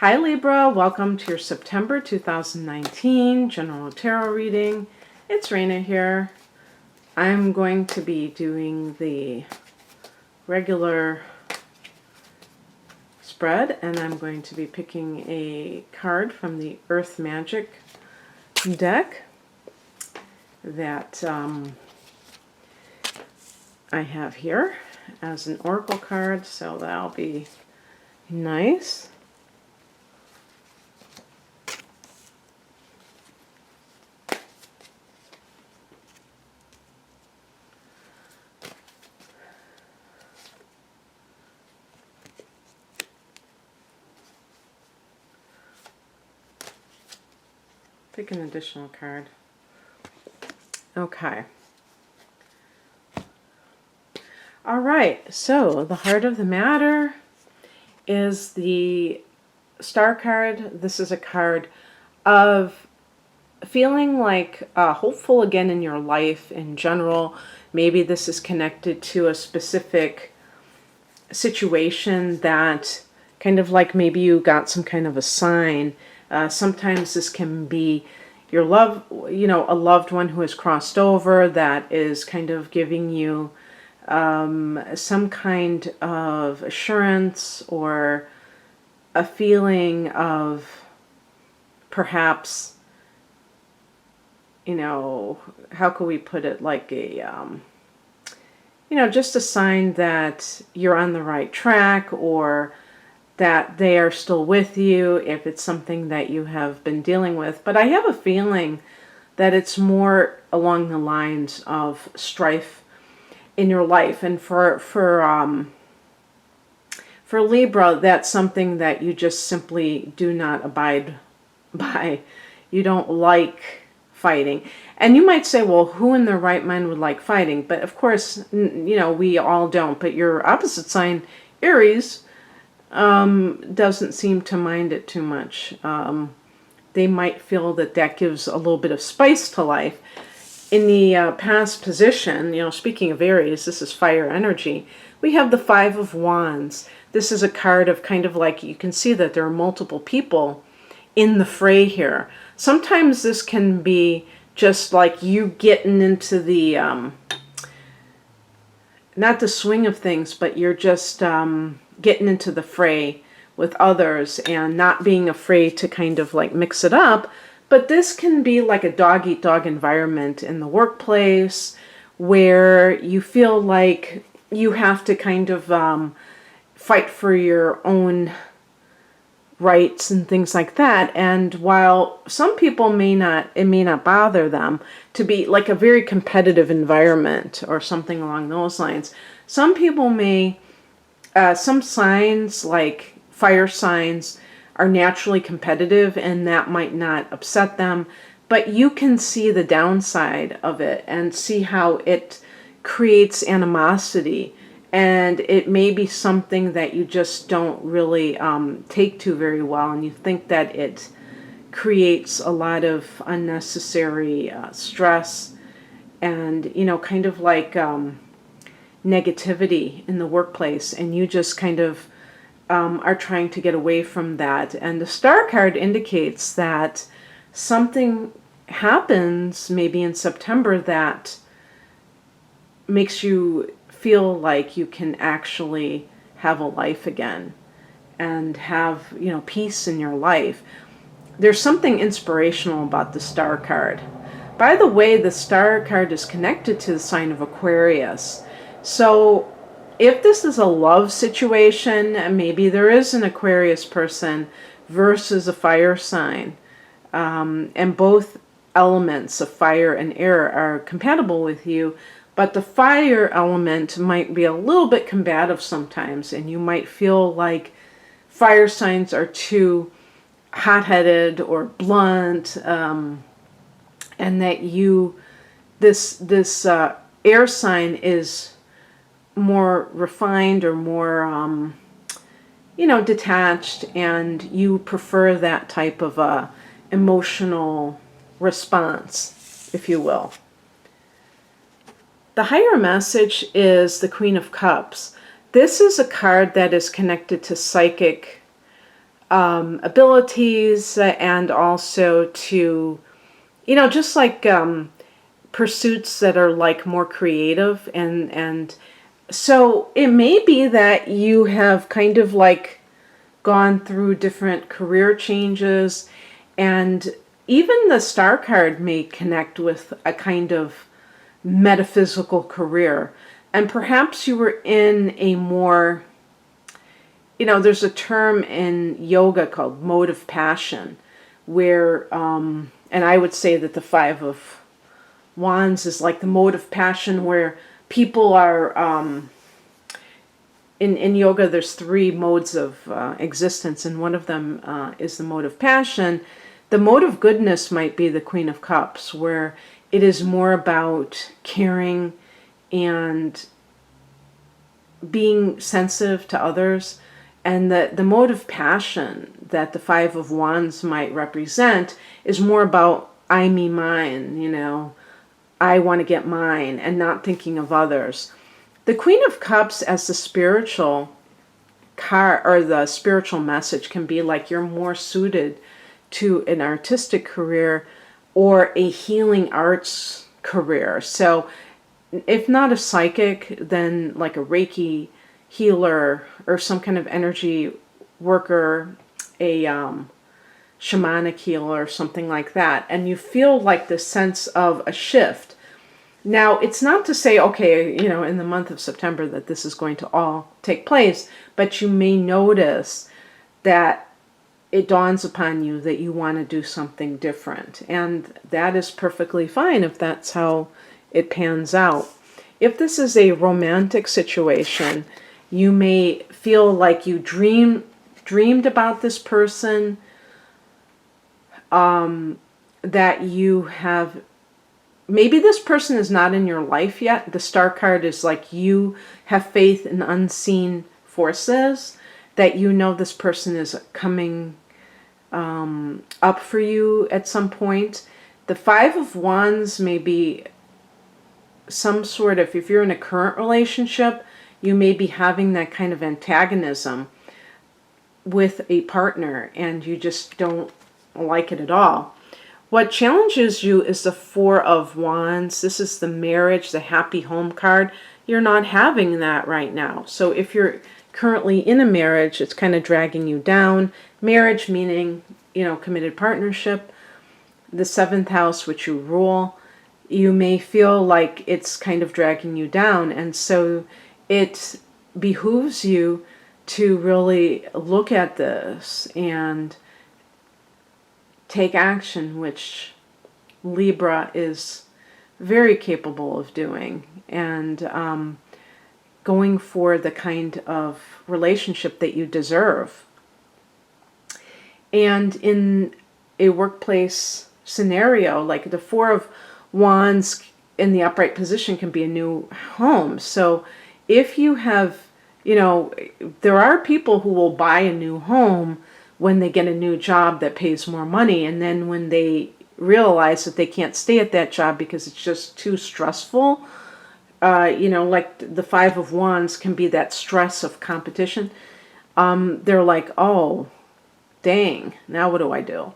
Hi Libra, welcome to your September 2019 General Tarot reading. It's Raina here. I'm going to be doing the regular spread, and I'm going to be picking a card from the Earth Magic deck that I have here as an oracle card, so that'll be nice. Pick an additional card. Okay. All right, so the heart of the matter is the Star card. This is a card of feeling like hopeful again in your life in general. Maybe this is connected to a specific situation that kind of like maybe you got some kind of a sign. Sometimes this can be your love, a loved one who has crossed over that is kind of giving you some kind of assurance or a feeling of perhaps, how could we put it, like a, just a sign that you're on the right track, or that they are still with you if it's something that you have been dealing with. But I have a feeling that it's more along the lines of strife in your life. And for Libra, that's something that you just simply do not abide by. You don't like fighting. And you might say, well, who in their right mind would like fighting? But of course, we all don't. But your opposite sign, Aries, doesn't seem to mind it too much. They might feel that that gives a little bit of spice to life. In the past position, speaking of Aries, this is fire energy. We have the Five of Wands. This is a card of kind of like, you can see that there are multiple people in the fray here. Sometimes this can be just like you getting into the, not the swing of things, but you're just getting into the fray with others and not being afraid to kind of like mix it up. But this can be like a dog-eat-dog environment in the workplace where you feel like you have to kind of fight for your own rights and things like that. And while some people it may not bother them to be like a very competitive environment or something along those lines, some people may, some signs like fire signs are naturally competitive, and that might not upset them, but you can see the downside of it and see how it creates animosity. And it may be something that you just don't really take to very well, and you think that it creates a lot of unnecessary stress and, kind of like negativity in the workplace, and you just kind of are trying to get away from that. And the Star card indicates that something happens maybe in September that makes you feel like you can actually have a life again and have, peace in your life. There's something inspirational about the Star card. By the way, the Star card is connected to the sign of Aquarius. So if this is a love situation, maybe there is an Aquarius person versus a fire sign, and both elements of fire and air are compatible with you, but the fire element might be a little bit combative sometimes, and you might feel like fire signs are too hot-headed or blunt, and that this air sign is more refined or more, detached, and you prefer that type of emotional response, if you will. The higher message is the Queen of Cups. This is a card that is connected to psychic abilities, and also to, just like pursuits that are like more creative. And so it may be that you have kind of like gone through different career changes, and even the star card may connect with a kind of metaphysical career. And perhaps you were in a more, there's a term in yoga called mode of passion, where, and I would say that the Five of Wands is like the mode of passion where people are, in yoga, there's three modes of existence, and one of them is the mode of passion. The mode of goodness might be the Queen of Cups, where it is more about caring and being sensitive to others. And the mode of passion that the Five of Wands might represent is more about I, me, mine, I want to get mine, and not thinking of others. The Queen of Cups as the spiritual card, or the spiritual message, can be like you're more suited to an artistic career or a healing arts career. So if not a psychic, then like a Reiki healer or some kind of energy worker, a shamanic healer, something like that. And you feel like the sense of a shift. Now, it's not to say, okay, in the month of September that this is going to all take place, but you may notice that it dawns upon you that you want to do something different. And that is perfectly fine if that's how it pans out. If this is a romantic situation, you may feel like you dreamed about this person, that you have, maybe this person is not in your life yet. The star card is like you have faith in unseen forces, that this person is coming up for you at some point. The Five of Wands may be some sort of, if you're in a current relationship, you may be having that kind of antagonism with a partner and you just don't like it at all. What challenges you is the Four of Wands. This is the marriage, the happy home card. You're not having that right now. So if you're currently in a marriage, it's kind of dragging you down. Marriage meaning, committed partnership. The seventh house, which you rule, you may feel like it's kind of dragging you down. And so it behooves you to really look at this and take action, which Libra is very capable of doing, and going for the kind of relationship that you deserve. And in a workplace scenario, like the Four of Wands in the upright position can be a new home. So if you have, there are people who will buy a new home when they get a new job that pays more money, and then when they realize that they can't stay at that job because it's just too stressful, like the Five of Wands can be that stress of competition. They're like, oh, dang, now what do I do?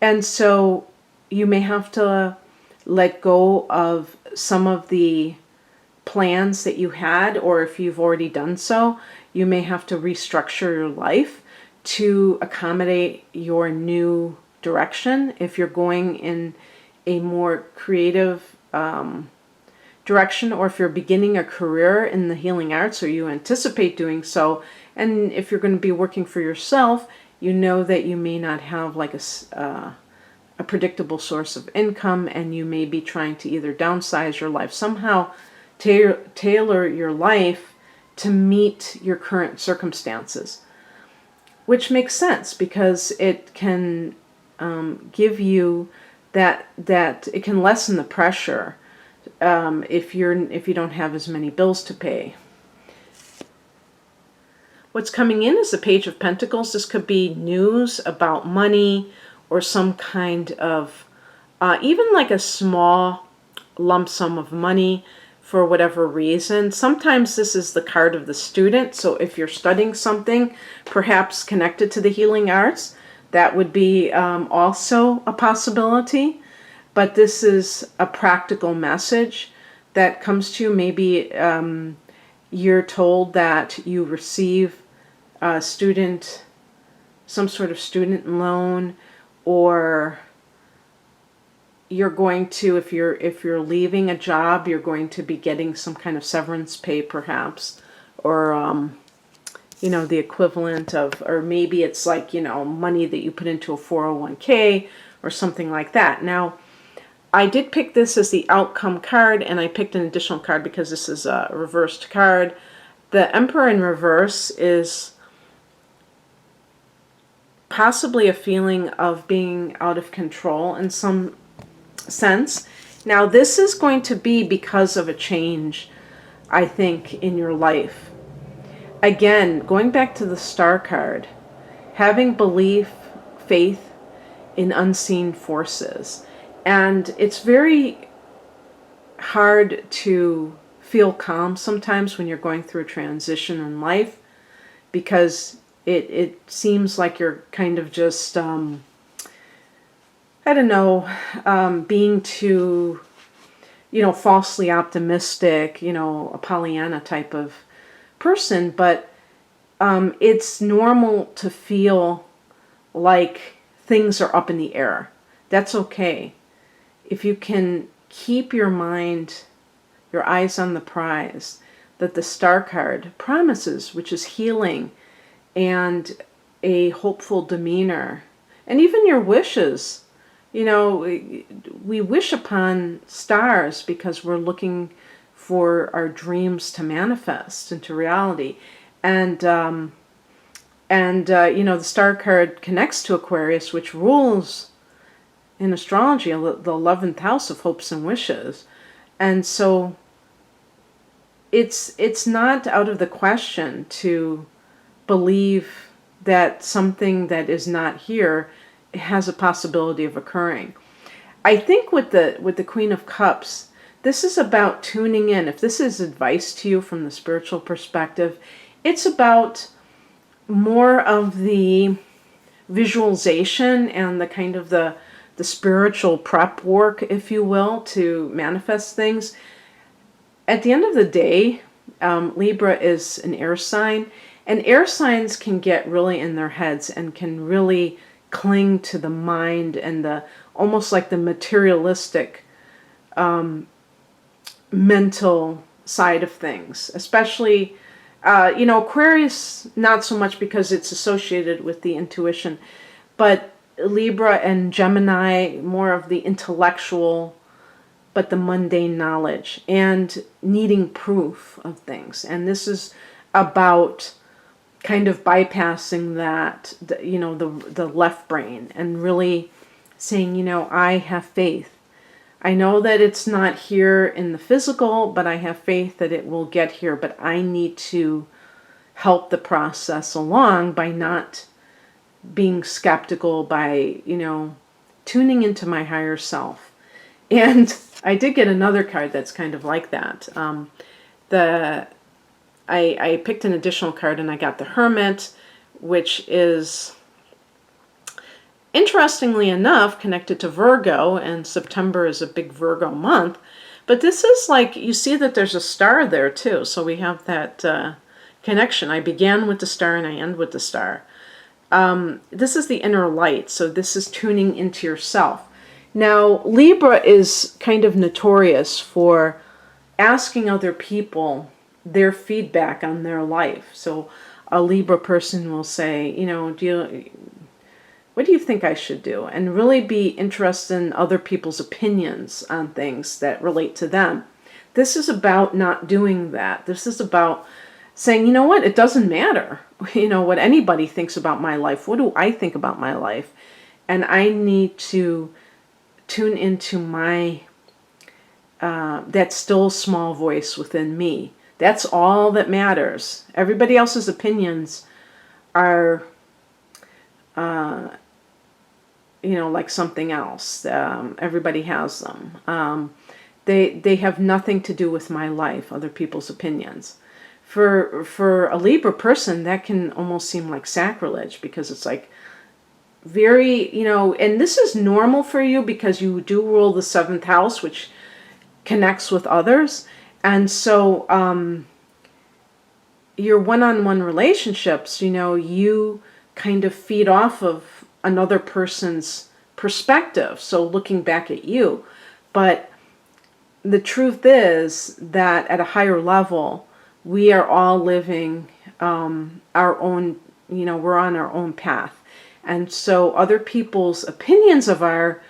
And so you may have to let go of some of the plans that you had, or if you've already done so, you may have to restructure your life to accommodate your new direction. If you're going in a more creative direction, or if you're beginning a career in the healing arts, or you anticipate doing so, and if you're going to be working for yourself, you know that you may not have like a predictable source of income, and you may be trying to either downsize your life, somehow tailor your life to meet your current circumstances, which makes sense because it can give you that it can lessen the pressure if you don't have as many bills to pay. What's coming in is the Page of Pentacles. This could be news about money, or some kind of even like a small lump sum of money for whatever reason. Sometimes this is the card of the student. So if you're studying something, perhaps connected to the healing arts, that would be also a possibility. But this is a practical message that comes to you. Maybe you're told that you receive a some sort of student loan, or you're going to, if you're leaving a job, you're going to be getting some kind of severance pay, perhaps, or the equivalent of, or maybe it's like, money that you put into a 401k or something like that. Now, I did pick this as the outcome card, and I picked an additional card because this is a reversed card. The Emperor in reverse is possibly a feeling of being out of control in some sense. Now, this is going to be because of a change, I think, in your life. Again, going back to the Star card, having belief, faith in unseen forces. And it's very hard to feel calm sometimes when you're going through a transition in life, because it seems like you're kind of just, being too, falsely optimistic, a Pollyanna type of person. But it's normal to feel like things are up in the air. That's okay. If you can keep your mind, your eyes on the prize that the Star card promises, which is healing and a hopeful demeanor, and even your wishes. We wish upon stars because we're looking for our dreams to manifest into reality. And the Star card connects to Aquarius, which rules in astrology the 11th house of hopes and wishes. And so it's not out of the question to believe that something that is not here has a possibility of occurring. I think with the Queen of Cups, this is about tuning in. If this is advice to you from the spiritual perspective, it's about more of the visualization and the kind of the spiritual prep work, if you will, to manifest things. At the end of the day, Libra is an air sign, and air signs can get really in their heads and can really cling to the mind and the almost like the materialistic mental side of things. Especially, Aquarius, not so much because it's associated with the intuition, but Libra and Gemini, more of the intellectual, but the mundane knowledge and needing proof of things. And this is about kind of bypassing that, the left brain, and really saying, I have faith. I know that it's not here in the physical, but I have faith that it will get here. But I need to help the process along by not being skeptical, by, tuning into my higher self. And I did get another card that's kind of like that. I picked an additional card, and I got the Hermit, which is, interestingly enough, connected to Virgo, and September is a big Virgo month. But this is like, you see that there's a star there too. So we have that connection. I began with the star and I end with the star. This is the inner light. So this is tuning into yourself. Now, Libra is kind of notorious for asking other people their feedback on their life. So a Libra person will say, what do you think I should do? And really be interested in other people's opinions on things that relate to them. This is about not doing that. This is about saying, what, it doesn't matter, what anybody thinks about my life. What do I think about my life? And I need to tune into my, that still small voice within me. That's all that matters. Everybody else's opinions are, like something else. Everybody has them. They have nothing to do with my life, other people's opinions. For a Libra person, that can almost seem like sacrilege, because it's like very, and this is normal for you because you do rule the seventh house, which connects with others. And so your one-on-one relationships, you kind of feed off of another person's perspective, so looking back at you. But the truth is that at a higher level, we are all living our own, we're on our own path. And so other people's opinions of our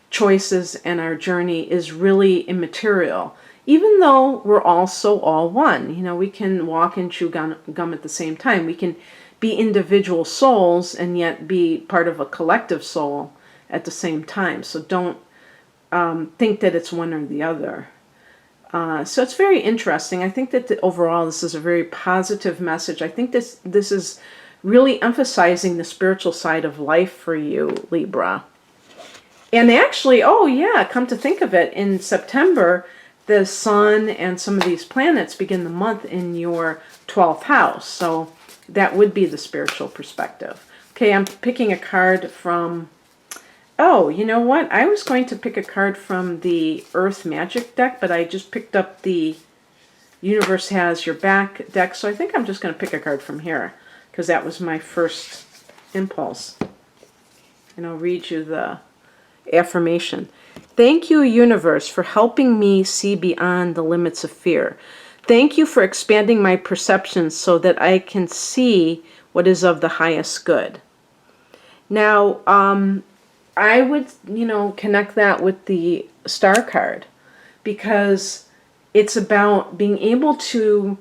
choices and our journey is really immaterial, even though we're also all one. We can walk and chew gum at the same time. We can be individual souls and yet be part of a collective soul at the same time. So don't think that it's one or the other. So it's very interesting. I think that overall this is a very positive message. I think this is really emphasizing the spiritual side of life for you, Libra. And actually, oh yeah, come to think of it, in September, the sun and some of these planets begin the month in your 12th house. So that would be the spiritual perspective. Okay, I'm picking a card from... Oh, you know what? I was going to pick a card from the Earth Magic deck, but I just picked up the Universe Has Your Back deck, so I think I'm just going to pick a card from here, because that was my first impulse. And I'll read you the affirmation. Thank you, Universe, for helping me see beyond the limits of fear. Thank you for expanding my perceptions so that I can see what is of the highest good. Now, I would, connect that with the star card, because it's about being able to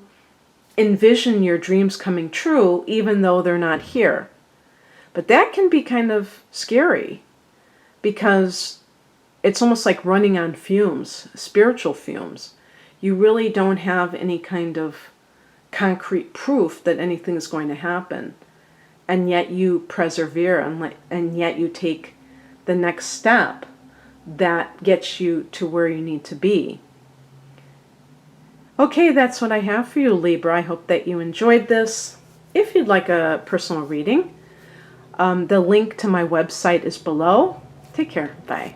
envision your dreams coming true even though they're not here. But that can be kind of scary, because it's almost like running on fumes, spiritual fumes. You really don't have any kind of concrete proof that anything is going to happen. And yet you persevere, and yet you take the next step that gets you to where you need to be. Okay, that's what I have for you, Libra. I hope that you enjoyed this. If you'd like a personal reading, the link to my website is below. Take care. Bye.